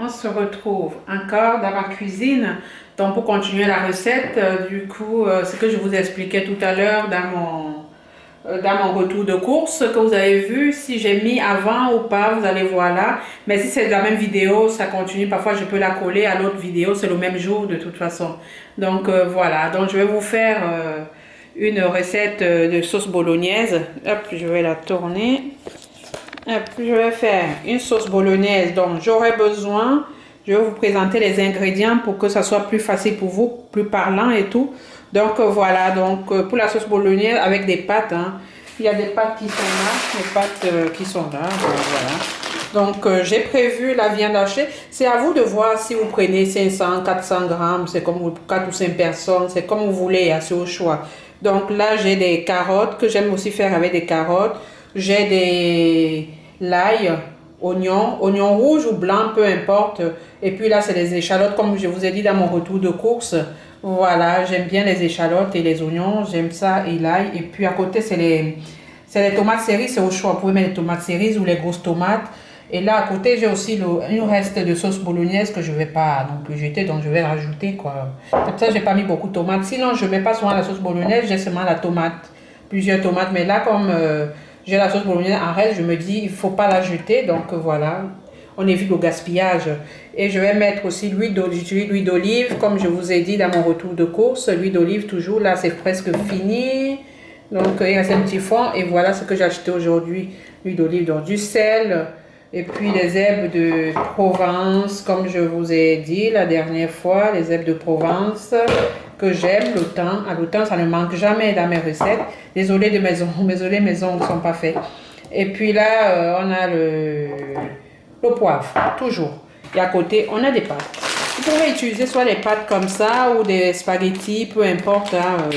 on se retrouve encore dans ma cuisine. Donc pour continuer la recette, ce que je vous expliquais tout à l'heure dans mon retour de course que vous avez vu, si j'ai mis avant ou pas, vous allez voir là. Mais si c'est la même vidéo, ça continue. Parfois, je peux la coller à l'autre vidéo. C'est le même jour de toute façon. Donc voilà. Donc je vais vous faire une recette de sauce bolognaise. Hop, je vais la tourner. Hop, je vais faire une sauce bolognaise. Donc j'aurai besoin, je vais vous présenter les ingrédients pour que ça soit plus facile pour vous, plus parlant et tout. Donc voilà, donc pour la sauce bolognaise avec des pâtes, hein. Il y a des pâtes qui sont là, les pâtes qui sont là, voilà. Donc j'ai prévu la viande hachée. C'est à vous de voir si vous prenez 500, 400 grammes, c'est comme 4 ou 5 personnes, c'est comme vous voulez, c'est au choix. Donc là j'ai des carottes que j'aime aussi faire avec des carottes. J'ai des l'ail, oignons rouges ou blancs, peu importe. Et puis là, c'est les échalotes, comme je vous ai dit dans mon retour de course. Voilà, j'aime bien les échalotes et les oignons, j'aime ça et l'ail. Et puis à côté, c'est les tomates cerises, c'est au choix. Vous pouvez mettre les tomates cerises ou les grosses tomates. Et là, à côté, j'ai aussi une reste de sauce bolognaise que je ne vais pas non plus jeter, donc je vais rajouter, quoi. Comme ça, j'ai pas mis beaucoup de tomates. Sinon, je ne mets pas souvent la sauce bolognaise, j'ai seulement la tomate, plusieurs tomates. Mais là, comme j'ai la sauce bolognaise en reste, je me dis, il ne faut pas la jeter. Donc voilà, on évite le gaspillage. Et je vais mettre aussi l'huile d'olive, comme je vous ai dit dans mon retour de course. L'huile d'olive, toujours, là, c'est presque fini. Donc il reste un petit fond. Et voilà ce que j'ai acheté aujourd'hui. L'huile d'olive, donc du sel. Et puis les herbes de Provence, comme je vous ai dit la dernière fois, les herbes de Provence que j'aime, l'automne. À l'automne, ça ne manque jamais dans mes recettes. Désolée de maison, désolée maison ne sont pas faits. Et puis là, on a le poivre, toujours. Et à côté, on a des pâtes. Vous pouvez utiliser soit les pâtes comme ça ou des spaghettis, peu importe. Hein,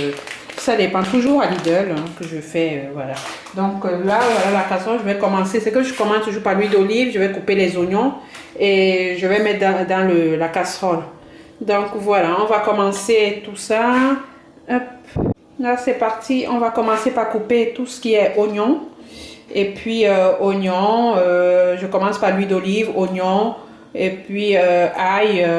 ça dépend toujours à Lidl que je fais, voilà. Donc là, voilà la casserole, je vais commencer. C'est que je commence toujours par l'huile d'olive. Je vais couper les oignons et je vais mettre dans la casserole. Donc voilà, on va commencer tout ça. Hop. Là, c'est parti. On va commencer par couper tout ce qui est oignon. Et puis oignon, je commence par l'huile d'olive, oignon, et puis ail,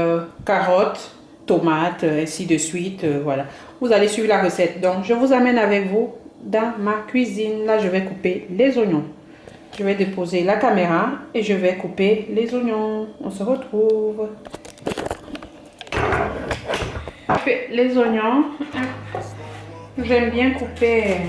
carottes, tomates, ainsi de suite, voilà. Vous allez suivre la recette. Donc, je vous amène avec vous dans ma cuisine. Là, je vais couper les oignons. Je vais déposer la caméra et je vais couper les oignons. On se retrouve. Les oignons, j'aime bien couper.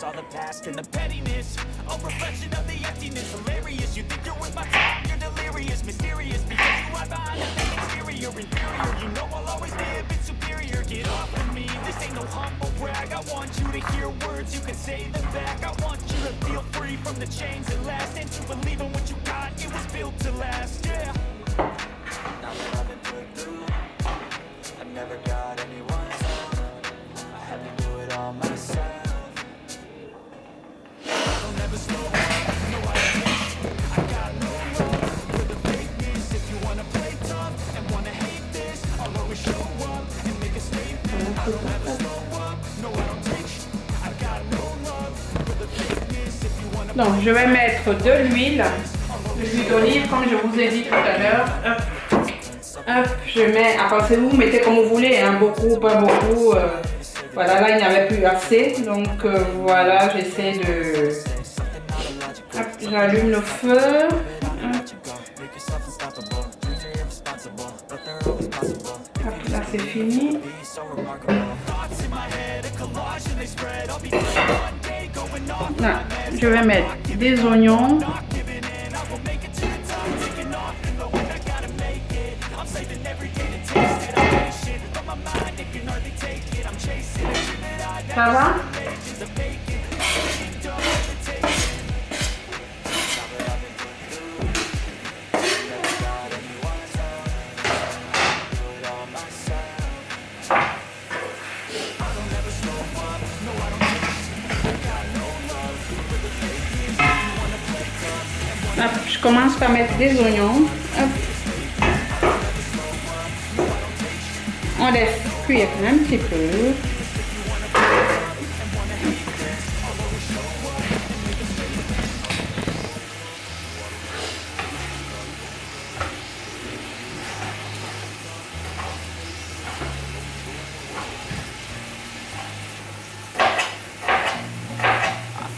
All the past and the pettiness, a reflection of the emptiness. Hilarious, you think you're worth my time, you're delirious, mysterious, because you hide behind the exterior, inferior. You know I'll always be a bit superior. Get off of me, this ain't no humble brag. I want you to hear words, you can say them back. I want you to feel free from the chains that last, and to believe in what you got, it was built to last, yeah. Now that I've been put through, I never got anyone's help. I had to do it all myself. Donc je vais mettre de l'huile d'olive comme je vous ai dit tout à l'heure. Hop, je mets, à partir de vous mettez comme vous voulez, hein, beaucoup, pas beaucoup. Voilà, là il n'y avait plus assez, donc voilà, j'essaie de. Hop, j'allume le feu. Hop, là c'est fini. Là, je vais mettre des oignons. Ça va? Hop, je commence par mettre des oignons. Hop. On laisse cuire un petit peu.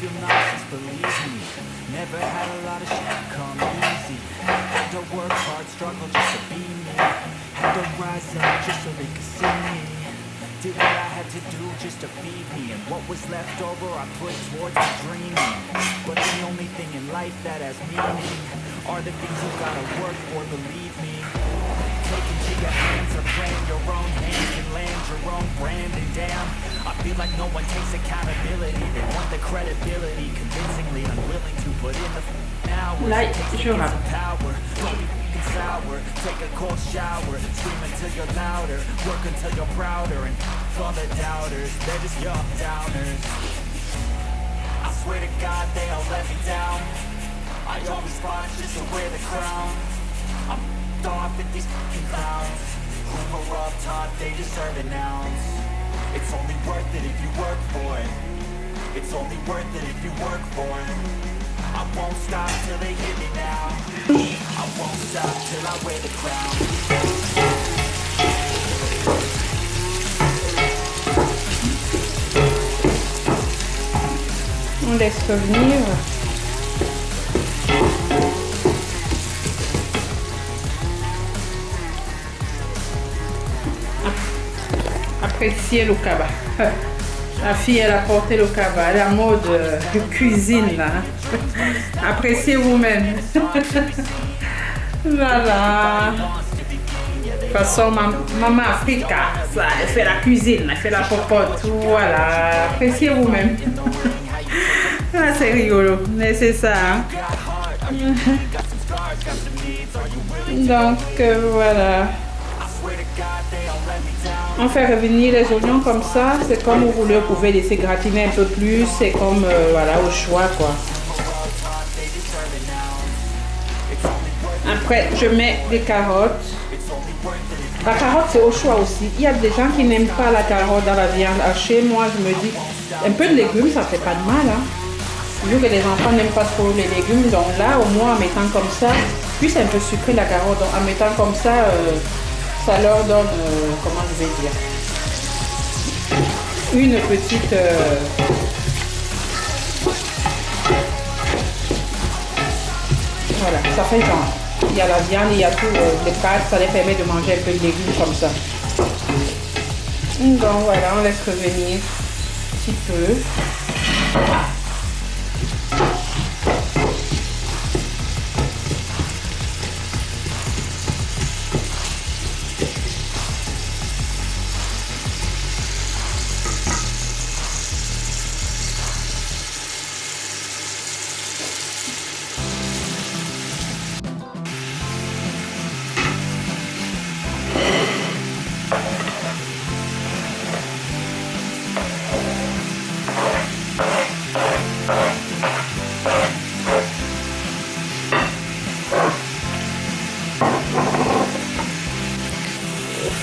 feel nauseous, believe me. Never had a lot of shit come easy. Had to work hard, struggle just to be me. Had to rise up just so they could see me. Did what I had to do just to feed me. And what was left over I put towards my dreaming. But the only thing in life that has meaning are the things you gotta work for, believe me. Take into your hands or plan your own hands and land your own brand. And damn, I feel like no one takes accountability. They want the credibility, convincingly unwilling to put in the hours. Like, It takes je some power. Don't be f***ing sour. Take a cold shower. Scream until you're louder. Work until you're prouder. And all the doubters, they're just young downers. I swear to God they all let me down. I always fought just to wear the crown. I'm off at these f***ing clowns who were up top, they deserve an ounce. It's only worth it if you work for it. It's only worth it if you work for it. I won't stop till they hear me now. I won't stop till I wear the crown. On laisse revenir. Appréciez le cabas. La fille, elle a porté le cabas. La mode de cuisine, là. Appréciez vous-même. Voilà. De toute façon, maman Africa, ça, elle fait la cuisine, elle fait la popote. Voilà. Appréciez vous-même. Ah, c'est rigolo, mais c'est ça. Hein? Donc, voilà. On fait revenir les oignons comme ça, c'est comme vous voulez, vous pouvez laisser gratiner un peu plus, c'est comme, voilà, au choix, quoi. Après, je mets des carottes. La carotte, c'est au choix aussi. Il y a des gens qui n'aiment pas la carotte dans la viande hachée. Moi, je me dis, un peu de légumes, ça fait pas de mal, hein. Vu que les enfants n'aiment pas trop les légumes, donc là, au moins, en mettant comme ça, puis c'est un peu sucré la carotte, donc en mettant comme ça, ça leur donne, comment je vais dire, une petite... voilà, ça fait genre. Il y a la viande, il y a tout, les pâtes, ça les permet de manger un peu de légumes comme ça. Donc voilà, on laisse revenir un petit peu.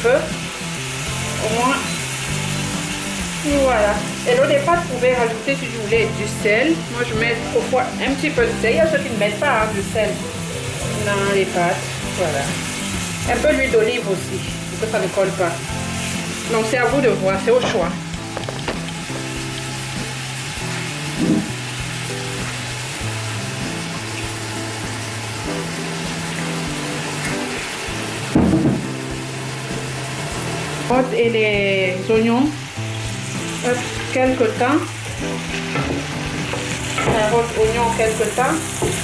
Au moins, voilà. Et l'eau des pâtes, vous pouvez rajouter, si vous voulez, du sel. Moi, je mets au fois un petit peu de sel. Il y a ceux qui ne mettent pas du sel dans les pâtes. Voilà. Un peu d'huile d'olive aussi, pour que ça ne colle pas. Donc, c'est à vous de voir, c'est au choix. Et les oignons, quelques temps, carottes, oignons quelques temps,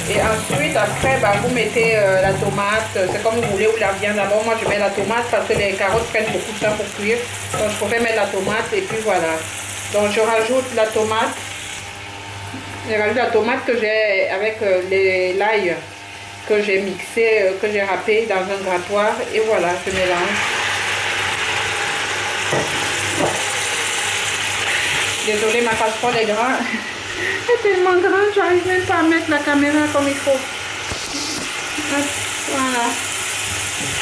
et ensuite après bah, vous mettez la tomate, c'est comme vous voulez, ou la viande. D'abord moi je mets la tomate parce que les carottes prennent beaucoup de temps pour cuire, donc je pourrais mettre la tomate et puis voilà. Donc je rajoute la tomate. Je rajoute la tomate que j'ai avec l'ail que j'ai mixé, que j'ai râpé dans un grattoir. Et voilà, je mélange. Désolée, ma casserole est grande. Elle est tellement grande, j'arrive même pas à mettre la caméra comme il faut. Voilà.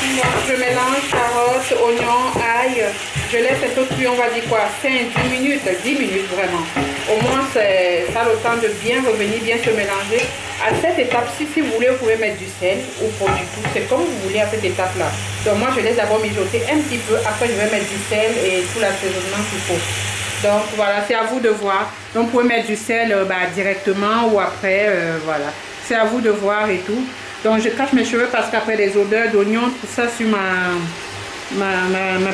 Donc, je mélange carottes, oignons, ail. Je laisse un peu cuire, on va dire quoi, 5-10 minutes, 10 minutes vraiment. Au moins, ça a le temps de bien revenir, bien se mélanger. À cette étape-ci, si vous voulez, vous pouvez mettre du sel ou pas du tout. C'est comme vous voulez à cette étape-là. Donc, moi, je laisse d'abord mijoter un petit peu. Après, je vais mettre du sel et tout l'assaisonnement qu'il faut. Donc, voilà, c'est à vous de voir. Donc, vous pouvez mettre du sel directement ou après, voilà. C'est à vous de voir et tout. Donc, je cache mes cheveux parce qu'après les odeurs d'oignon, tout ça sur ma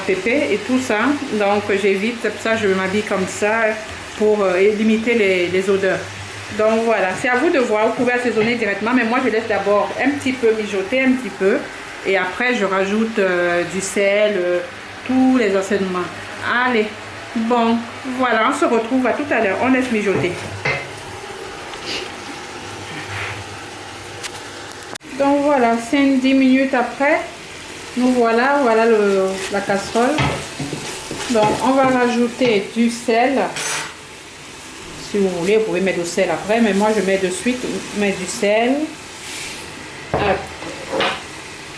pépé et tout ça. Donc, j'évite. C'est pour ça que je m'habille comme ça pour limiter les odeurs. Donc, voilà. C'est à vous de voir. Vous pouvez assaisonner directement. Mais moi, je laisse d'abord un petit peu mijoter, un petit peu. Et après, je rajoute du sel, tous les assaisonnements. Allez. Bon, voilà. On se retrouve à tout à l'heure. On laisse mijoter. Donc voilà, 5-10 minutes après, nous voilà la casserole. Donc on va rajouter du sel. Si vous voulez, vous pouvez mettre du sel après, mais moi je mets de suite, du sel,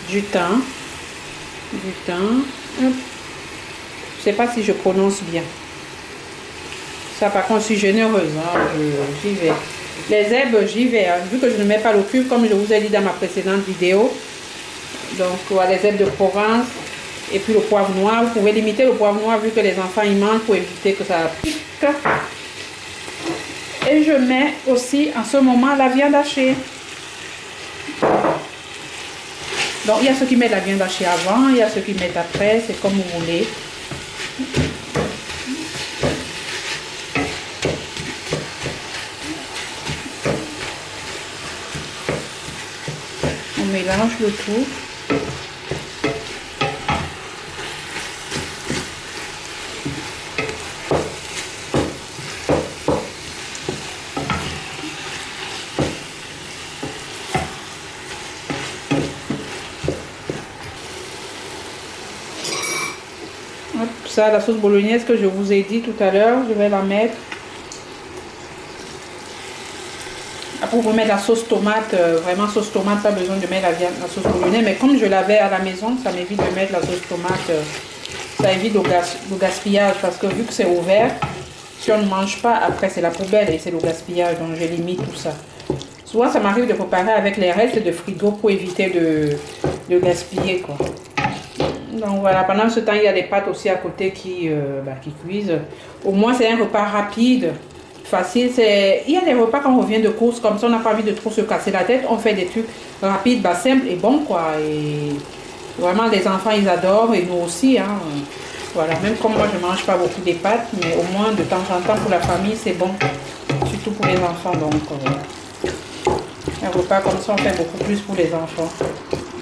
du thym, je sais pas si je prononce bien. Ça par contre, je suis généreuse, hein, j'y vais. Les herbes, j'y vais, hein, vu que je ne mets pas le cube comme je vous ai dit dans ma précédente vidéo. Donc voilà, les herbes de Provence et puis le poivre noir. Vous pouvez limiter le poivre noir vu que les enfants y mangent pour éviter que ça pique. Et je mets aussi en ce moment la viande hachée. Donc il y a ceux qui mettent la viande hachée avant, il y a ceux qui mettent après, c'est comme vous voulez. On mélange le tout. Hop, ça, la sauce bolognaise que je vous ai dit tout à l'heure, je vais la mettre. Après, vous mettre la sauce tomate, vraiment sauce tomate, pas besoin de mettre la sauce bolognaise. Mais comme je l'avais à la maison, ça m'évite de mettre la sauce tomate. Ça évite le gaspillage parce que vu que c'est ouvert, si on ne mange pas, après c'est la poubelle et c'est le gaspillage. Donc je limite tout ça. Souvent, ça m'arrive de préparer avec les restes de frigo pour éviter de gaspiller, quoi. Donc voilà, pendant ce temps, il y a des pâtes aussi à côté qui cuisent. Au moins, c'est un repas rapide. Facile, il y a des repas quand on revient de course comme ça, on n'a pas envie de trop se casser la tête, on fait des trucs rapides, simples et bons, quoi. Et vraiment les enfants ils adorent et nous aussi, hein. Voilà, même comme moi je mange pas beaucoup des pâtes, mais au moins de temps en temps pour la famille c'est bon, surtout pour les enfants. Donc un repas comme ça on fait beaucoup plus pour les enfants.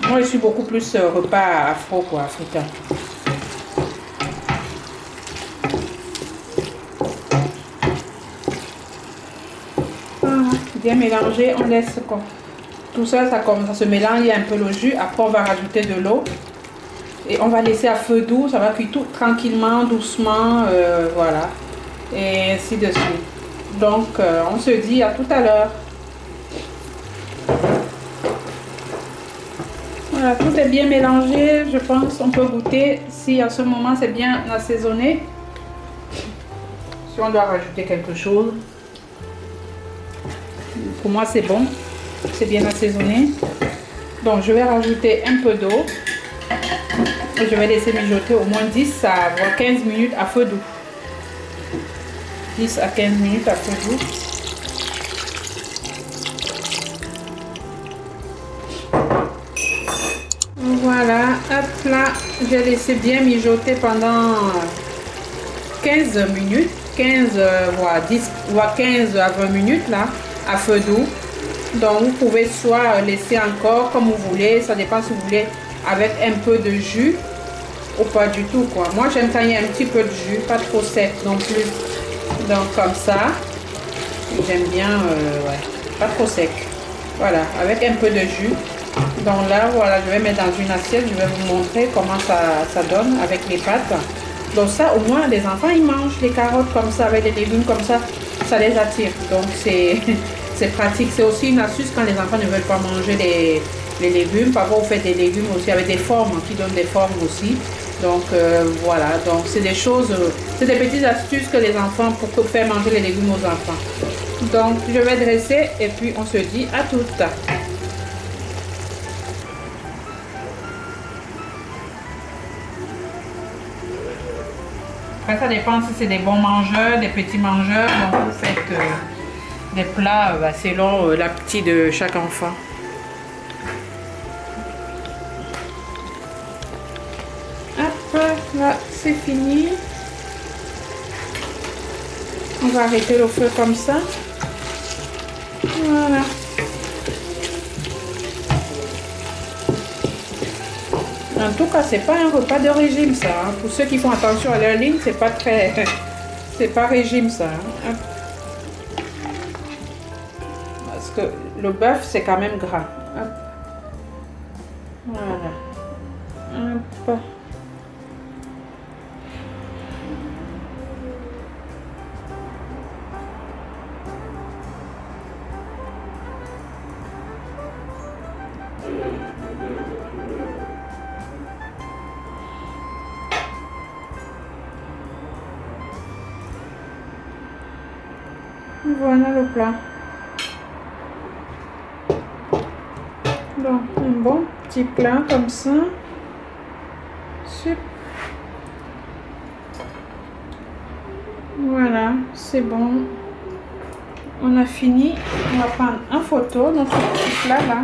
Moi je suis beaucoup plus repas afro, quoi, africain. Bien mélanger, on laisse quoi. Tout ça, ça se mélange, il y a un peu le jus. Après, on va rajouter de l'eau et on va laisser à feu doux. Ça va cuire tout tranquillement, doucement, voilà, et ainsi de suite. Donc, on se dit à tout à l'heure. Voilà, tout est bien mélangé. Je pense on peut goûter si à ce moment c'est bien assaisonné. Si on doit rajouter quelque chose. Pour moi, c'est bon. C'est bien assaisonné. Donc, je vais rajouter un peu d'eau. Et je vais laisser mijoter au moins 10 à 15 minutes à feu doux. 10 à 15 minutes à feu doux. Voilà. Hop là. J'ai laissé bien mijoter pendant 15 minutes. 15 voire 10 voire 15 à 20 minutes là. À feu doux. Donc vous pouvez soit laisser encore comme vous voulez, ça dépend si vous voulez avec un peu de jus ou pas du tout, quoi. Moi j'aime quand il y a un petit peu de jus, pas trop sec non plus. Donc comme ça, j'aime bien, ouais, pas trop sec. Voilà, avec un peu de jus. Donc là, voilà, je vais mettre dans une assiette, je vais vous montrer comment ça donne avec les pâtes. Donc ça, au moins, les enfants, ils mangent les carottes comme ça, avec des légumes comme ça les attire. Donc c'est pratique. C'est aussi une astuce quand les enfants ne veulent pas manger les légumes. Parfois, vous faites des légumes aussi avec des formes, qui donnent des formes aussi. Donc voilà, donc c'est des choses, c'est des petites astuces que les enfants, pour faire manger les légumes aux enfants. Donc je vais dresser et puis on se dit à toutes. Après, ça dépend si c'est des bons mangeurs, des petits mangeurs. Donc vous faites des plats selon l'appétit de chaque enfant. Hop, là c'est fini. On va arrêter le feu comme ça. Voilà. En tout cas, c'est pas un repas de régime ça. Hein. Pour ceux qui font attention à leur ligne, c'est pas très, c'est pas régime ça. Hein. Parce que le bœuf c'est quand même gras. Hop. Voilà. Hop. Voilà le plat. Donc un bon petit plat comme ça. Super. Voilà, c'est bon. On a fini. On va prendre en photo notre petit plat là.